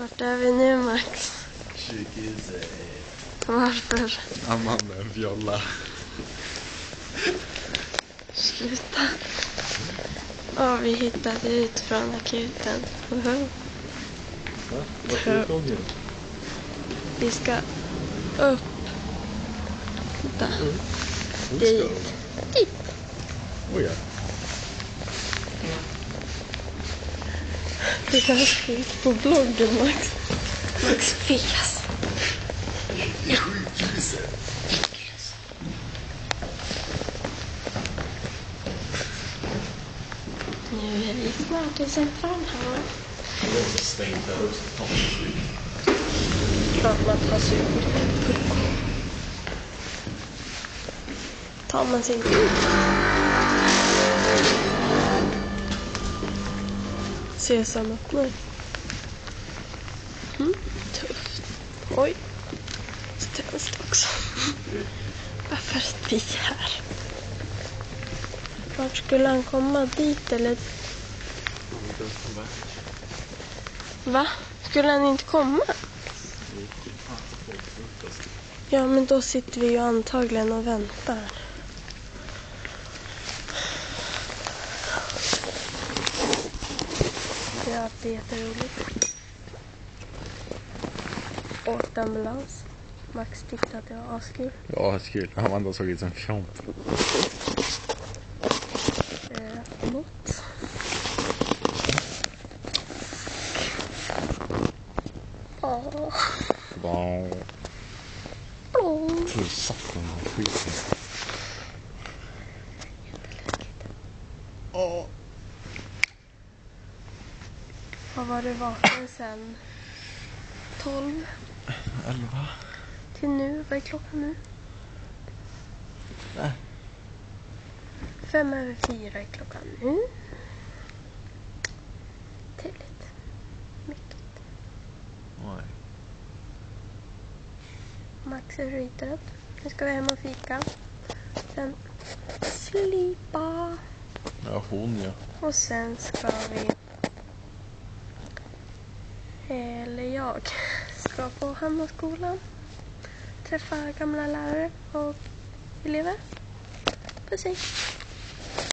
Vart är vi nu, Max? Kyrkhuset. Varför? Amanda en fjolla. Sluta. Ja, vi hittade ut från akuten. Va? Vad ska du fråga? Vi ska upp. Titta. Dit. Dit. Oj, ja. Det här skrivs på bloggen, Max. Max fes. I sjukhuset. Nu är vi snart i centralen här. Det är stängt där också. Klart man tar sig ut. Tar man sig ut. Sesam öppnar. Tufft. Oj. Stänst också. Varför är vi här? Vart skulle han komma? Dit eller? Va? Skulle han inte komma? Ja, men då sitter vi ju antagligen och väntar. Det är alltid jätteroligt. Åkt ambulans. Max tyckte att det var askul. Ja, askul. Amanda såg ut som fjomp. Något. Åh. Wow. Hur satt den här skiten? Åh. Vad var det vaken sen? 12. 11. Till nu. Vad är klockan nu? 5:05 är klockan nu. Trevligt. Mycket. Nej. Max är rytad. Nu ska vi hem och fika. Sen slipa. Ja, hon ja. Och sen ska vi... Eller jag ska på Hammarskolan. Träffa gamla lärare och elever. Precis.